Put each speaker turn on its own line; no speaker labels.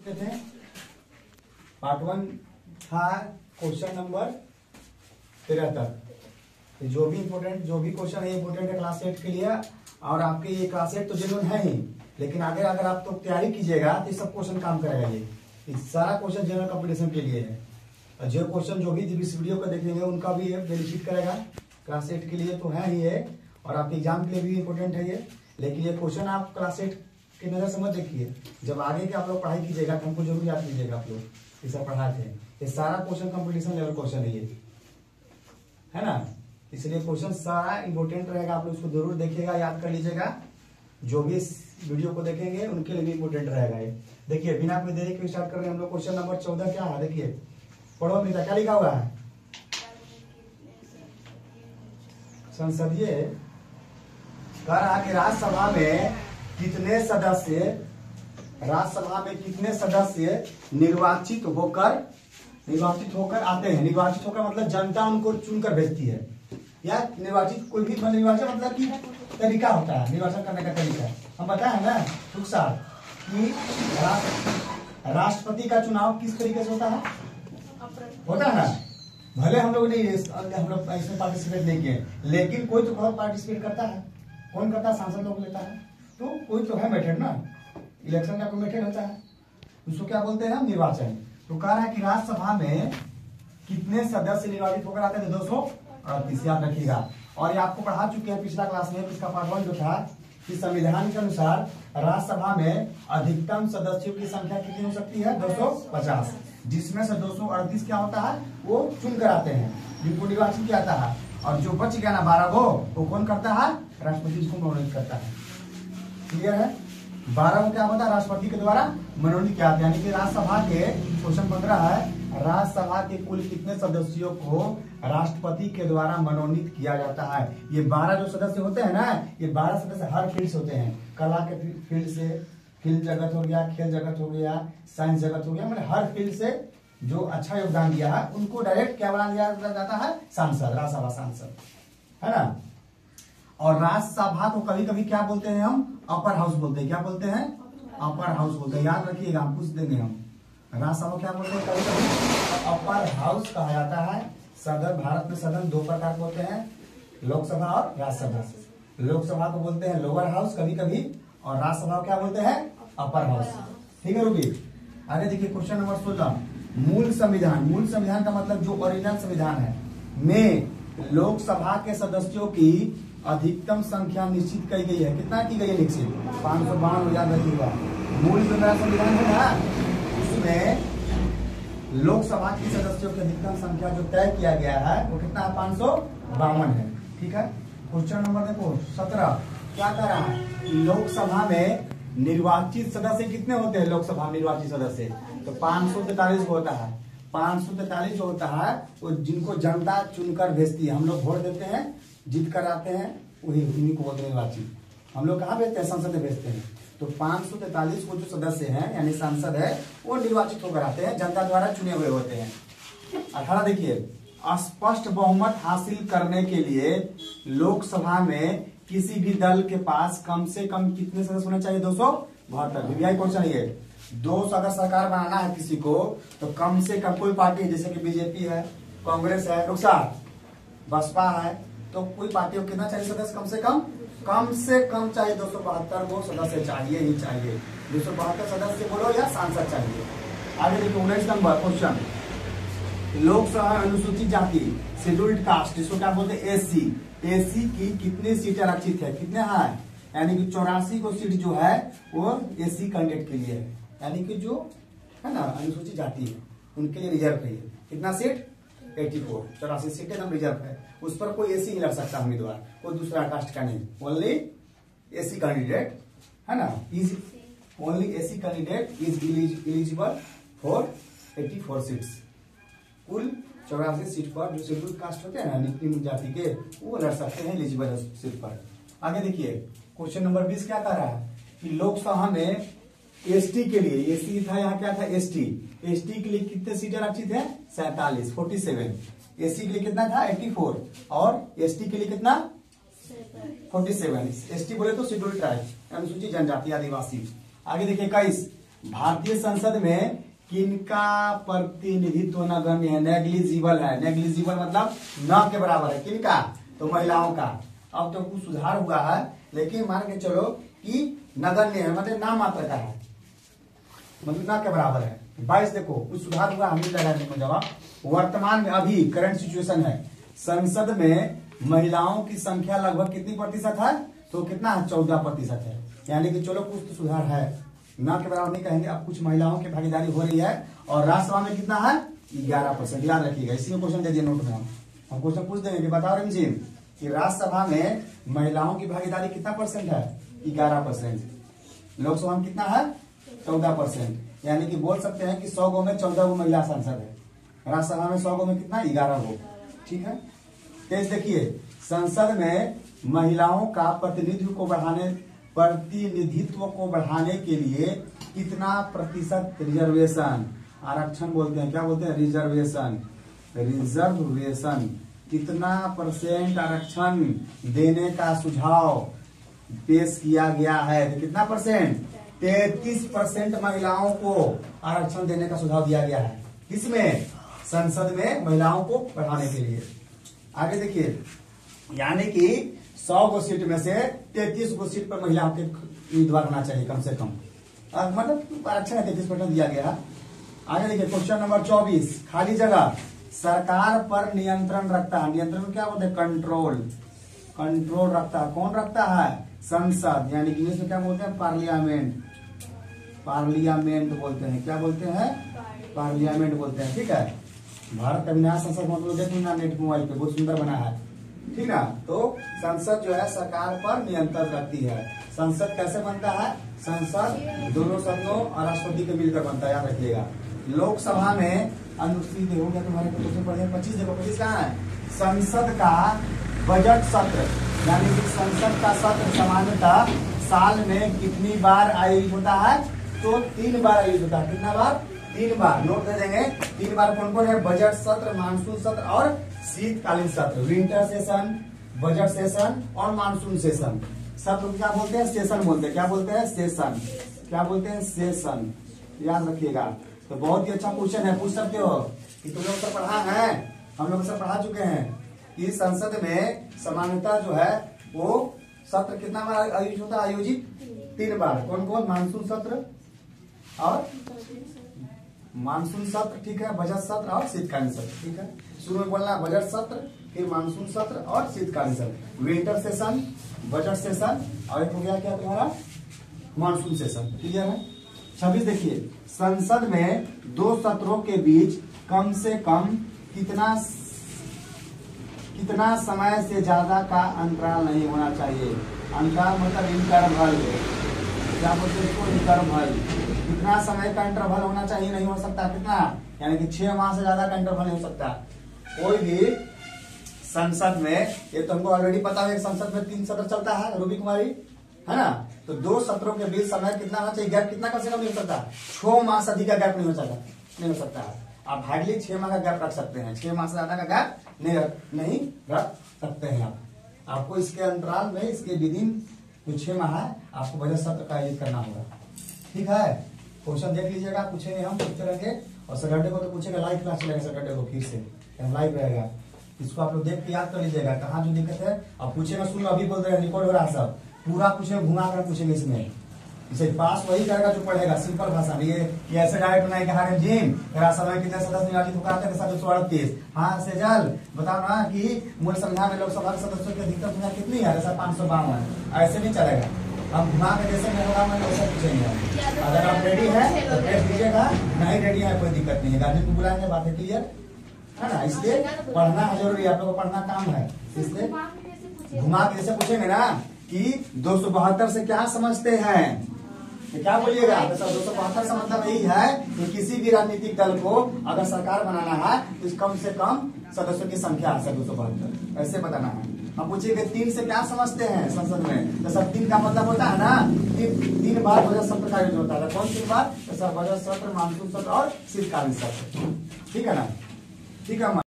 थे पार्ट 1 था question number 73। जो भी क्वेश्चन है इम्पोर्टेंट है क्लास 8 के लिए। और आपके ये क्लास 8 तो जेन्युइन है ही, लेकिन आगे अगर आप तो तैयारी कीजिएगा तो सब क्वेश्चन काम करेगा। ये सारा क्वेश्चन जनरल कंपटीशन के लिए है। और जो क्वेश्चन जो भी इस वीडियो को देखेंगे उनका भी बेनिफिट करेगा। क्लास 8 के लिए तो है ही है और आपके एग्जाम के लिए भी इम्पोर्टेंट है ये। लेकिन ये क्वेश्चन आप क्लास 8 की नजर से मत देखिए, जब आगे के आप लोग पढ़ाई कीजिएगा तो हमको जरूर याद कीजिएगा। आप लोग ये सब पढ़ाए थे, ये सारा क्वेश्चन कंपटीशन लेवल क्वेश्चन है ये, है ना। इसलिए क्वेश्चन सारा इंपोर्टेंट रहेगा, आप लोग इसको जरूर देखिएगा, याद कर लीजिएगा। जो भी इस वीडियो को देखेंगे उनके लिए भी इंपोर्टेंट रहेगा ये। देखिए बिना कोई देरी के स्टार्ट कर रहे हैं हम लोग। क्वेश्चन नंबर 14 क्या है, देखिए पढ़ो अमृता, क्या लिखा हुआ है? संसदीय कह रहा कि राज्यसभा में कितने सदस्य निर्वाचित होकर आते हैं। निर्वाचित होकर मतलब जनता उनको चुनकर भेजती है, या निर्वाचित कोई भी निर्वाचन मतलब कि तरीका होता है, निर्वाचन करने का तरीका। हम बताए ना सुख साथ कि राष्ट्रपति का चुनाव किस तरीके से होता है ना। भले हम लोग इसमें पार्टिसिपेट नहीं किए, लेकिन कोई तो बहुत पार्टिसिपेट करता है। कौन करता है? सांसद लोग लेता है, तो कोई तो है मेथड ना। इलेक्शन का कोई मेथड होता है, उसको क्या बोलते हैं हम? निर्वाचन। तो कह रहा है कि राज्यसभा में कितने सदस्य निर्वाचित होकर आते थे? 238, याद रखिएगा। और ये आपको पढ़ा चुके हैं पिछला क्लास में, इसका पार्ट 1 जो था कि संविधान के अनुसार राज्यसभा में अधिकतम सदस्यों की संख्या कितनी हो सकती है? 250, जिसमें से 238 क्या होता है? वो चुन कर आते हैं, जिनको निर्वाचित किया जाता है। और जो बच गया ना 12 वो कौन करता है? राष्ट्रपति इसको मनोनीत करता है। क्लियर है? 12 क्या होता है? राष्ट्रपति के द्वारा मनोनीत किया जाता है। यानी कि राज्यसभा के क्वेश्चन 15 है, राज्यसभा के कुल कितने सदस्यों को राष्ट्रपति के द्वारा मनोनीत किया जाता है। ये 12 जो सदस्य होते हैं ना, ये 12 सदस्य हर फील्ड से होते हैं। कला के फील्ड से, फील्ड जगत हो गया, खेल जगत हो गया, साइंस जगत हो गया, मतलब हर फील्ड से जो अच्छा योगदान दिया है उनको डायरेक्ट क्या बना दिया जाता है? सांसद, राज्यसभा सांसद, है ना। और राज्यसभा को कभी कभी क्या बोलते हैं हम? अपर हाउस बोलते हैं। क्या बोलते हैं? अपर हाउस बोलते हैं। याद रखिएगा, हम पूछ देंगे हम राज्यसभा क्या बोलते हैं? कभी कभी अपर हाउस कहा जाता है। सदन, भारत में सदन 2 प्रकार के होते हैं, लोकसभा और राज्यसभा। लोकसभा को बोलते हैं लोअर हाउस कभी कभी, और राज्यसभा को क्या बोलते हैं? Upper house. ठीक है रूबी, आगे देखिए क्वेश्चन नंबर 16। मूल संविधान का मतलब जो ओरिजिनल संविधान है में लोकसभा के सदस्यों की अधिकतम संख्या निश्चित की गई है। कितना की गई है निश्चित? 552, याद रखिएगा। मूल जो मेरा संविधान है ना, उसमें लोकसभा की सदस्यों की अधिकतम संख्या जो तय किया गया है वो कितना है? 552 है। ठीक है, क्वेश्चन नंबर देखो 17 क्या कह रहा है? लोकसभा में निर्वाचित सदस्य कितने होते हैं? लोकसभा में निर्वाचित सदस्य तो 543 होता है। 543 जो होता है वो जिनको जनता चुनकर भेजती है। हम लोग वोट देते हैं, जीत कर आते हैं, वही उन्हीं को बोलते हैं निर्वाचित। हम लोग कहाँ भेजते हैं? संसद में भेजते हैं। तो 543 वो जो सदस्य हैं यानी सांसद है वो निर्वाचित होकर आते हैं, जनता द्वारा चुने हुए होते हैं। 18 देखिए, स्पष्ट बहुमत हासिल करने के लिए लोकसभा में किसी भी दल के पास कम से कम कितने सदस्य होने चाहिए? 272। वीवीआई क्वेश्चन ये 200 अगर सरकार बनाना है किसी को तो कम से कम, कोई पार्टी जैसे कि बीजेपी है, कांग्रेस है, बसपा है, तो कोई पार्टी को कितना चाहिए सदस्य? कम से कम चाहिए 272 वो सदस्य चाहिए ही चाहिए। 272 सदस्य बोलो या सांसद चाहिए। आगे देखो 19 नंबर क्वेश्चन। लोकसभा अनुसूचित जाति शेड्यूल्ड कास्ट, जिसको क्या बोलते हैं? एसी की कितनी सीटें आरक्षित है? कितने हैं? यानी कि 84 को सीट जो है वो एसी कैंडिडेट के लिए है। यानी कि जो है ना अनुसूचित जाति है उनके लिए रिजर्व है। कितना सीट? 84, 84 सीटें हम रिजर्व है। उस पर कोई एसी नहीं लड़ सकता उम्मीदवार, कोई दूसरा कास्ट का नहीं, ओनली एसी कैंडिडेट, है ना। Is only AC candidate is eligible for 84 seats. कुल 84 सीट पर जो शेड्यूल्ड कास्ट होते हैं ना, निम्न जाति के, वो लड़ सकते हैं एलिजिबल सीट पर। आगे देखिए क्वेश्चन नंबर 20 क्या कह रहा है कि लोकसभा में एसटी के लिए, एसटी था यहाँ क्या था? एसटी के लिए कितने सीटें आरक्षित है? 47। एससी के लिए कितना था? 84, और एसटी के लिए कितना? 47। एसटी बोले तो शेड्यूल्ड ट्राइब, अनुसूचित जनजाति, आदिवासी। आगे देखिए 21 भारतीय संसद में किनका प्रतिनिधित्व नगण्य है? नेग्लिजिबल है। नेग्लिजिबल मतलब न के बराबर है। किनका? तो महिलाओं का। अब तो कुछ सुधार हुआ है, लेकिन मान के चलो कि नगण्य है, मतलब नाम मात्र का है, मतलब न के बराबर है। 22 देखो कुछ सुधार हुआ, हमें लगा देखो जवाब। वर्तमान में अभी करंट सिचुएशन है, संसद में महिलाओं की संख्या लगभग कितनी प्रतिशत है? तो कितना है? 14% है। यानी कि चलो कुछ तो सुधार है, न के बराबर नहीं कहेंगे। अब कुछ महिलाओं की भागीदारी हो रही है। और राज्यसभा में कितना है? 11%। याद रखिएगा, इसी में क्वेश्चन दे दिए नोट में। हम क्वेश्चन पूछ देंगे कि बताओ रंजीन कि राज्यसभा में महिलाओं की भागीदारी कितना परसेंट है? 11%। लोकसभा में कितना है? 14%। यानी कि बोल सकते हैं कि 100 गो में 14 गो महिला सांसद है। राज्यसभा में 100 गो में कितना? 11 गो। ठीक है। तेज देखिए, संसद में महिलाओं का प्रतिनिधित्व को बढ़ाने के लिए कितना प्रतिशत रिजर्वेशन, आरक्षण बोलते हैं, क्या बोलते हैं? रिजर्वेशन कितना % आरक्षण देने का सुझाव पेश किया गया है? तो कितना %? 33% महिलाओं को आरक्षण देने का सुझाव दिया गया है। किसमें? संसद में महिलाओं को बढ़ाने के लिए। आगे देखिए, यानी कि 100 गो सीट में से 33 गो सीट पर महिलाओं के उम्मीदवार होना चाहिए कम से कम, मतलब आरक्षण 33% दिया गया। आगे देखिए क्वेश्चन नंबर 24, खाली जगह सरकार पर नियंत्रण रखता है। नियंत्रण क्या बोलते हैं? कंट्रोल रखता है। कौन रखता है? संसद, यानी इंग्लिश में क्या बोलते हैं? पार्लियामेंट बोलते हैं। क्या बोलते हैं? पार्लियामेंट बोलते हैं। ठीक है। भारत का नया संसद मतलब देखो ना, नेट मोबाइल पे बहुत सुंदर बना है। ठीक ना। तो संसद जो है सरकार पर नियंत्रण रखती है। संसद कैसे बनता है? संसद दोनों सदनों और राष्ट्रपति के मिलकर बनता है, याद रखिएगा। लोकसभा में अनुसूचित हो गया तुम्हारे क्वेश्चन पढ़े 25 देखो, 25 कहाँ है? संसद का बजट सत्र, यानी कि संसद का सत्र सामान्यतः साल में कितनी बार आयोजित होता है? तो 3 बार आयोजित होता है। कितना बार? 3 बार। नोट दे देंगे 3 बार कौन कौन है? बजट सत्र, मानसून सत्र और शीतकालीन सत्र। विंटर सेशन, बजट सेशन और मानसून सेशन। सत्र क्या बोलते हैं? सेशन बोलते हैं। क्या बोलते हैं? सेशन। क्या बोलते हैं? सेशन। याद रखिएगा। तो बहुत ही अच्छा क्वेश्चन है, पूछ सकते हो कि तुम लोग सब पढ़ा है, हम लोग सब पढ़ा चुके हैं कि संसद में सामान्यतः जो है वो सत्र कितना बार आयोजित होता है? आयोजित 3 बार। कौन कौन? मानसून सत्र और मानसून सत्र, ठीक है, बजट सत्र और शीतकालीन सत्र। ठीक है। शुरू में बोलना बजट सत्र, फिर मानसून सत्र और शीतकालीन सत्र। विंटर सेशन, बजट सेशन और एक हो गया क्या तुम्हारा? Monsoon session. क्लियर है। 26 देखिए, संसद में 2 सत्रों के बीच कम से कम कितना समय से ज्यादा का अंतराल नहीं होना चाहिए? अंतराल मतलब इंटरवल। क्या बोलते हैं इसको? इंटरवल। कितना समय का इंटरवल होना चाहिए? नहीं हो सकता। कितना? यानी कि 6 माह से ज्यादा का इंटरवल नहीं हो सकता कोई भी संसद में। ये तुमको ऑलरेडी पता है, संसद में 3 सत्र चलता है, रूबी कुमारी, है ना। तो 2 सत्रों के बीच समय कितना होना चाहिए? गैप कितना कम से कम नहीं हो सकता? 6 माह से अधिक का गैप नहीं हो सकता है। आप हार्डली 6 माह का गैप रख सकते हैं, 6 माह से ज्यादा का गैप नहीं रख सकते हैं आप। आपको इसके अंतराल में, इसके विदिन जो 6 माह है, आपको बजट सत्र का आयोजित करना होगा। ठीक है। क्वेश्चन देख लीजिएगा, पूछेंगे हम, पूछते रहेंगे। और सैटरडे को तो पूछेगा, लाइव क्लास चलेगा सैटरडे को, फिर से लाइव रहेगा। इसको आप लोग देख के याद कर लीजिएगा कहाँ जो दिक्कत है। अब पूछेगा, सुनो अभी बोल रहे हैं, रिकॉर्ड हो रहा है सब, पूरा पूछेगा, घुमा कर पूछेंगे इसमें। इसे पास वही करेगा जो पढ़ेगा, सिंपल भाषा में। ये ऐसे डायरेक्ट नहीं कहा जिम राज्यसभा में कितने सदस्य निर्वाचित होकर आते हैं? 238। हाँ सेजल बताओ ना कि मूल संविधान में लोकसभा के सदस्यों की अधिकतम संख्या कितनी है? 552। ऐसे नहीं चलेगा। हम घुमा के जैसे नहीं होगा, मैंने वैसा पूछेंगे। अगर आप रेडी है तो टेस्ट दीजिएगा, नहीं रेडी है कोई दिक्कत नहीं है, गार्जियन को बुलाएंगे, बातें क्लियर है ना। इसलिए पढ़ना जरूरी है, आप लोगों को पढ़ना काम है। इसलिए घुमा के जैसे पूछेंगे ना कि 272 से क्या समझते हैं, तो क्या बोलिएगा? तो 272 का मतलब यही है कि किसी भी राजनीतिक दल को अगर सरकार बनाना है तो कम से कम सदस्यों की संख्या है 272, ऐसे बताना है। हम पूछेंगे 3 से क्या समझते हैं संसद में? तो सब 3 का मतलब होता है ना, 3 बार बजट सत्र का आयोजन होता है। कौन 3 बार? तो सर बजट सत्र, मानसून सत्र और शीतकालीन सत्र। ठीक है ना। ठीक है।